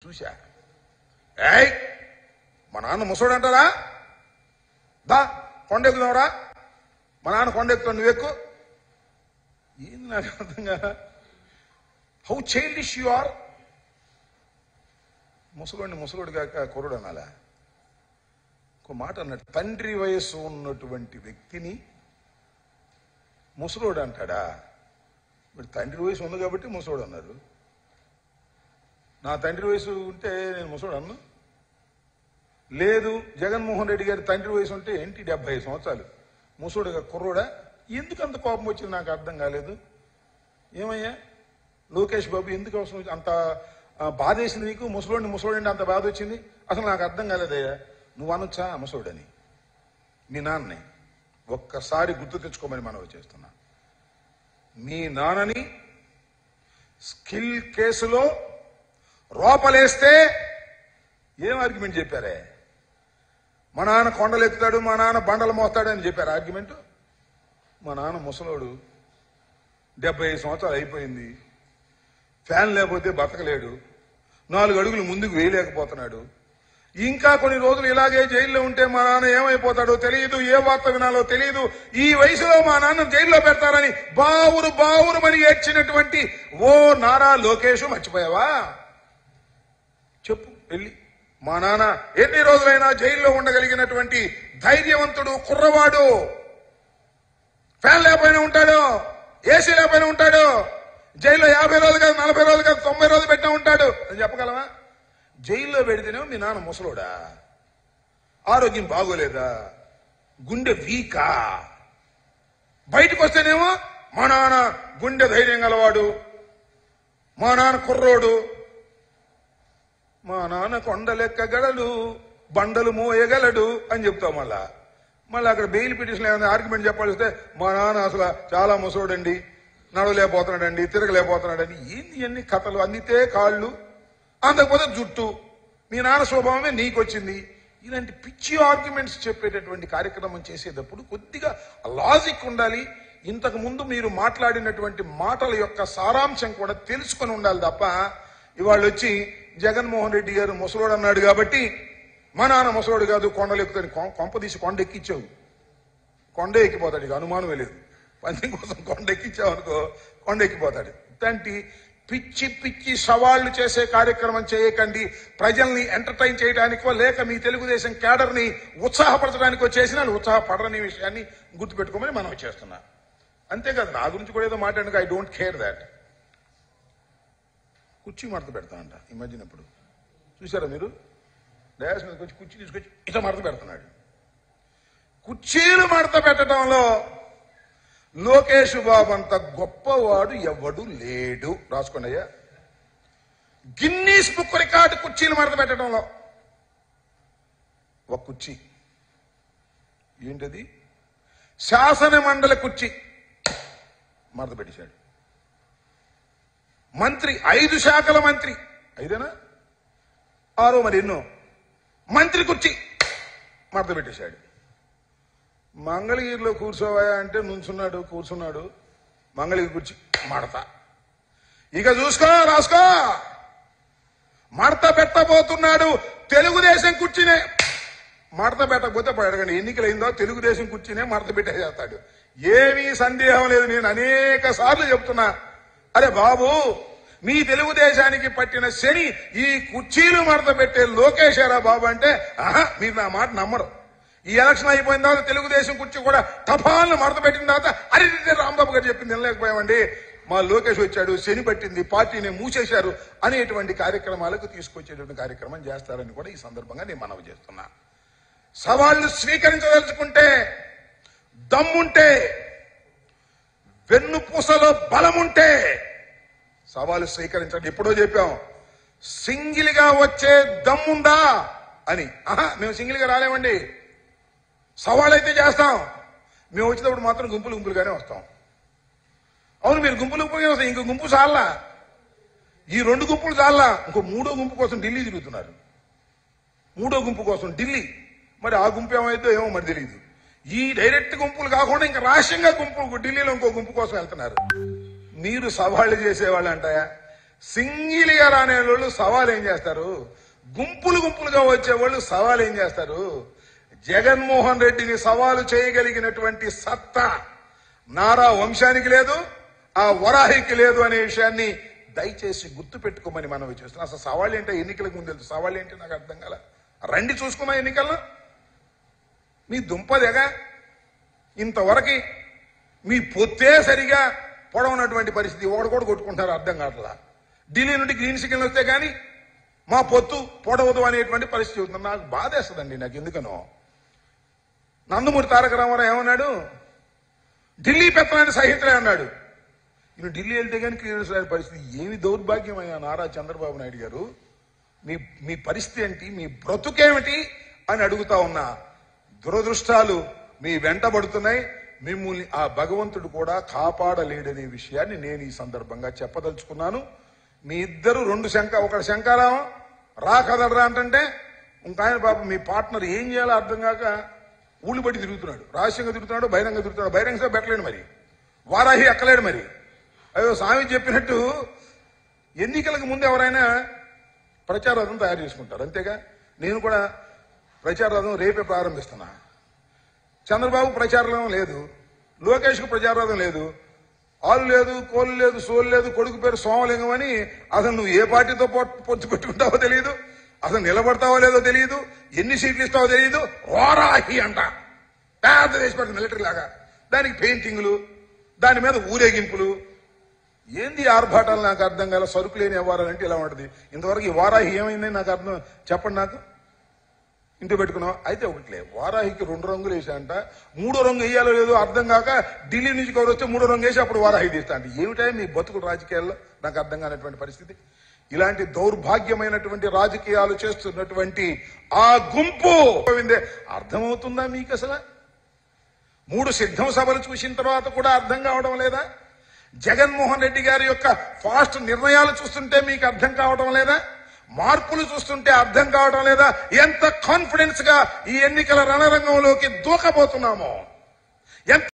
చూశా. ఏయ్ మా నాన్న ముసోడు అంటారా, దా కొండెక్కుదాంరా, మా నాన్న కొండెక్కుతావు నువ్వెక్కు. ఏంది నాకు అర్థం కదా. How childish you are. ముసలోడు కాక కుర్రుడు అనాలా. ఒక మాట అన్నట్టు, తండ్రి వయస్సు ఉన్నటువంటి వ్యక్తిని ముసలోడు అంటాడా? మరి తండ్రి వయసు ఉంది కాబట్టి ముసలోడు అన్నారు. నా తండ్రి వయసు ఉంటే నేను ముసలోడు అన్నా? లేదు, జగన్మోహన్ రెడ్డి గారి తండ్రి వయసు ఉంటే ఏంటి 75 సంవత్సరాలు, ముసోడుగా కుర్రోడా? ఎందుకు అంత కోపం వచ్చింది నాకు అర్థం కాలేదు. ఏమయ్యా లోకేష్ బాబు, ఎందుకు అవసరం అంత బాధ వేసింది నీకు? ముసలోడిని అంత బాధ వచ్చింది అసలు నాకు అర్థం కాలేదయ్యా. నువ్వు అనొచ్చా ముసలోడని? మీ నాన్నని ఒక్కసారి గుర్తు తెచ్చుకోమని మనవి చేస్తున్నా. మీ నాన్నని స్కిల్ కేసులో రోపలేస్తే ఏం ఆర్గ్యుమెంట్ చెప్పారే? మా నాన్న కొండలు ఎక్కుతాడు, మా నాన్న బండలు మోస్తాడు అని చెప్పారు ఆర్గ్యుమెంట్. మా నాన్న ముసలోడు, 75 సంవత్సరాలు అయిపోయింది, ఫ్యాన్ లేకపోతే బతకలేడు, 4 అడుగులు ముందుకు వేయలేకపోతున్నాడు. ఇంకా కొన్ని రోజులు ఇలాగే జైల్లో ఉంటే మా నాన్న ఏమైపోతాడో తెలియదు, ఏ వార్త వినాలో తెలియదు. ఈ వయసులో మా నాన్న జైల్లో పెడతారని బావురు మని ఏడ్చినటువంటి ఓ నారా లోకేష్ మర్చిపోయావా? చెప్పు వెళ్ళి. మా నాన్న ఎన్ని రోజులైనా జైల్లో ఉండగలిగినటువంటి ధైర్యవంతుడు, కుర్రవాడు. ఫ్యాన్ లేకపోయినా ఉంటాడు, ఏసీ లేకపోయినా ఉంటాడు, జైల్లో 50 రోజులు కాదు 40 రోజులు కాదు 90 రోజులు పెట్టినా ఉంటాడు అని చెప్పగలవా? జైల్లో పెడితేనేమో మీ నాన్న ముసలోడా, ఆరోగ్యం బాగోలేదా, గుండె వీకా, బయటకు వస్తేనేమో మా నాన్న గుండె ధైర్యం గలవాడు, మా నాన్న కుర్రోడు, మా నాన్న కొండలెక్కగలడు, బండలు మోయగలడు అని చెప్తాం. మళ్ళీ అక్కడ బెయిల్ పిటిషన్ ఏమైనా ఆర్గ్యుమెంట్ చెప్పాల్సి వస్తే మా నాన్న అసలు చాలా ముసోడండి, నడవలేకపోతున్నాడండి, తిరగలేకపోతున్నాడండి. ఏంది అన్ని కథలు? అందితే కాళ్ళు, అందకపోతే జుట్టు, మీ నాన్న స్వభావమే నీకొచ్చింది. ఇలాంటి పిచ్చి ఆర్గ్యుమెంట్స్ చెప్పేటటువంటి కార్యక్రమం చేసేటప్పుడు కొద్దిగా లాజిక్ ఉండాలి. ఇంతకు ముందు మీరు మాట్లాడినటువంటి మాటల యొక్క సారాంశం కూడా తెలుసుకొని ఉండాలి తప్ప ఇవాళ వచ్చి జగన్మోహన్ రెడ్డి గారు ముసలోడు అన్నాడు కాబట్టి మా నాన్న ముసలోడు కాదు కొండలు ఎక్కుతాడు, కొంప తీసి కొండ ఎక్కించావు, కొండ ఎక్కిపోతాడు, ఇక అనుమానమే లేదు. పందెం కోసం కొండ ఎక్కించావు అనుకో, కొండ ఎక్కిపోతాడు. ఇట్లాంటి పిచ్చి పిచ్చి సవాళ్లు చేసే కార్యక్రమం చేయకండి. ప్రజల్ని ఎంటర్టైన్ చేయడానికో లేక మీ తెలుగుదేశం క్యాడర్ని ఉత్సాహపరచడానికో చేసిన ఉత్సాహపడని విషయాన్ని గుర్తుపెట్టుకోమని మనం చేస్తున్నా. అంతేకాదు నా గురించి కూడా ఏదో మాట్లాడక, ఐ డోంట్ కేర్ దాట్. కుర్చీ మడత పెడతానంట ఈ మధ్యన. ఇప్పుడు చూసారా మీరు? డయాస్ మీదకి వచ్చి కుర్చీ తీసుకొచ్చి ఇట్లా మడత పెడుతున్నాడు. కుర్చీలు మడత పెట్టడంలో లోకేష్ బాబు అంత గొప్పవాడు ఎవడు లేడు. రాసుకోండి అయ్యా. గిన్నీస్ బుక్ రికార్డు కుర్చీలు మడత పెట్టడంలో ఒక కుర్చీ ఏంటది? శాసన మండలి కుర్చీ మడత పెట్టేశాడు. మంత్రి, 5 శాఖల మంత్రి, 5ఏనా 6 మరి ఎన్నో మంత్రి కుర్చీ మడత పెట్టేశాడు. మంగళగిరిలో కూర్చోవా అంటే నుంచున్నాడు, కూర్చున్నాడు, మంగళగిరి కుర్చీ మడత. ఇక చూసుకో, రాసుకో, మడత పెట్టబోతున్నాడు. తెలుగుదేశం కుర్చీనే మడత పెట్టకపోతే అడగండి, ఎన్నికలైందో తెలుగుదేశం కుర్చీనే మడత పెట్టేస్తాడు. ఏమీ సందేహం లేదు. నేను అనేక సార్లు చెప్తున్నా, అరే బాబు మీ తెలుగుదేశానికి పట్టిన శని ఈ కుర్చీలు మడత పెట్టే లోకేశారా బాబు అంటే, ఆహా మీరు నా మాట నమ్మరు. ఈ ఎలక్షన్ అయిపోయిన తర్వాత తెలుగుదేశం కుర్చీ కూడా టపాలను మడత పెట్టిన తర్వాత అరే రాంబాబు గారు చెప్పింది వినలేకపోయామండి, మా లోకేష్ వచ్చాడు, శని పట్టింది, పార్టీని మూసేశారు అనేటువంటి కార్యక్రమాలకు తీసుకొచ్చేటువంటి కార్యక్రమం చేస్తారని కూడా ఈ సందర్భంగా నేను మనవి చేస్తున్నా. సవాళ్లు స్వీకరించదలుచుకుంటే, దమ్ముంటే, వెన్నుపూసలో బలముంటే సవాలు స్వీకరించండి. ఎప్పుడో చెప్పాం, సింగిల్ గా వచ్చే దమ్ముందా అని. మేము సింగిల్ గా రాలేమండి, సవాల్ అయితే చేస్తాం. మేము వచ్చేటప్పుడు మాత్రం గుంపులుగానే వస్తాం. అవును, మీరు గుంపులుగానే వస్తాం, ఇంకో గుంపు చాలా, ఈ 2 గుంపులు చాలా, ఇంకో 3వ గుంపు కోసం ఢిల్లీ తిరుగుతున్నారు. 3వ గుంపు కోసం ఢిల్లీ. మరి ఆ గుంపు ఏమైతే ఏమో మరి తెలియదు. ఈ డైరెక్ట్ గుంపులు కాకుండా ఇంకా రహస్యంగా గుంపు ఢిల్లీలో ఇంకో గుంపు కోసం వెళ్తున్నారు. మీరు సవాళ్లు చేసేవాళ్ళు అంటాయా? సింగిల్ గా రానే వాళ్ళు సవాల్ ఏం చేస్తారు? గుంపులు గుంపులుగా వచ్చేవాళ్ళు సవాల్ ఏం చేస్తారు? జగన్మోహన్ రెడ్డిని సవాలు చేయగలిగినటువంటి సత్తా నారా వంశానికి లేదు, ఆ వరాహికి లేదు అనే విషయాన్ని దయచేసి గుర్తు పెట్టుకోమని మనం చేస్తున్నాం. అసలు సవాళ్ళు ఏంటో ఎన్నికలకు ముందు తెలుసు, సవాళ్ళు ఏంటో నాకు అర్థం కాల. రండి చూసుకున్నా ఎన్నికల్లో మీ దుంపదెగా ఇంతవరకు మీ పొత్తే సరిగా పొడవనటువంటి పరిస్థితి. ఒకడు కూడా కొట్టుకుంటారు అర్థం కావట్లా. ఢిల్లీ నుండి గ్రీన్ సిగ్నల్ వస్తే కానీ మా పొత్తు పొడవదు అనేటువంటి పరిస్థితి అవుతుంది. నాకు బాధేస్తుందండి. నాకు ఎందుకనో నందమూరి తారక రామారావు ఏమన్నాడు? ఢిల్లీ పెత్తనాన్ని సహితులే అన్నాడు. ఈయన ఢిల్లీ వెళ్తే కానీ క్లియరెన్స్ రాని పరిస్థితి. ఏమి దౌర్భాగ్యమయ్యా నారా చంద్రబాబు నాయుడు గారు, మీ పరిస్థితి ఏంటి, మీ బ్రతుకేమిటి అని అడుగుతా ఉన్నా. దురదృష్టాలు మీ వెంటబడుతున్నాయి. మిమ్మల్ని ఆ భగవంతుడు కూడా కాపాడలేడనే విషయాన్ని నేను ఈ సందర్భంగా చెప్పదలుచుకున్నాను. మీ ఇద్దరు ఒకటి శంకారావం రా కదలరా అంటే ఇంకాయన పాపం మీ పార్ట్నర్ ఏం చేయాలో అర్థం కాక ఊళ్ళు బట్టి తిరుగుతున్నాడు. రహస్యంగా తిరుగుతున్నాడు, బహిరంగ తిరుగుతున్నాడు. బహిరంగ పెట్టలేడు, మరి వారాహి ఎక్కలేడు. మరి అయ్యో స్వామి చెప్పినట్టు ఎన్నికలకు ముందు ఎవరైనా ప్రచార రథం తయారు చేసుకుంటారు, అంతేగా. నేను కూడా ప్రచార రథం రేపే ప్రారంభిస్తున్నా. చంద్రబాబు ప్రచార రథం లేదు, లోకేష్ కు ప్రచార రథం లేదు, ఆలు లేదు, కోలు లేదు, సోలు లేదు. కొడుకు పేరు సోమలింగం అని అసలు నువ్వు ఏ పార్టీతో పొత్తు పెట్టుకుంటావో తెలియదు, అసలు నిలబడతావో లేదో తెలియదు, ఎన్ని సీట్లు ఇస్తావో తెలియదు. వారాహి అంట పెద్ద దేశపడి మిలిటరీ లాగా, దానికి పెయింటింగ్లు, దాని మీద ఊరేగింపులు. ఏంది ఆర్భాటాలు నాకు అర్థం కాల. సరుకు లేని వ్యవహారాలంటే ఇలా ఉంటుంది. ఇంతవరకు ఈ వారాహి ఏమైందని నాకు అర్థం చెప్పండి. నాకు ఇంటి పెట్టుకున్నావు అయితే ఒకట్లే. వారాహికి 2 రంగులు వేసాంట, 3వ రంగు వేయాలో లేదో అర్థం కాక ఢిల్లీ నుంచి కవర్ వస్తే 3వ రంగు వేసి అప్పుడు వారాహి తీస్తా అంటే ఏమిటా మీ బతుకుడు రాజకీయాల్లో? నాకు అర్థం కానటువంటి పరిస్థితి. ఇలాంటి దౌర్భాగ్యమైనటువంటి రాజకీయాలు చేస్తున్నటువంటి ఆ గుంపు అర్థమవుతుందా మీకు? అసలు 3 సిద్ధం సభలు చూసిన తర్వాత కూడా అర్థం కావడం లేదా? జగన్మోహన్ రెడ్డి గారి యొక్క ఫాస్ట్ నిర్ణయాలు చూస్తుంటే మీకు అర్థం కావడం లేదా? మార్పులు చూస్తుంటే అర్థం కావడం లేదా? ఎంత కాన్ఫిడెన్స్ గా ఈ ఎన్నికల రణరంగంలోకి దూకబోతున్నామో, ఎంత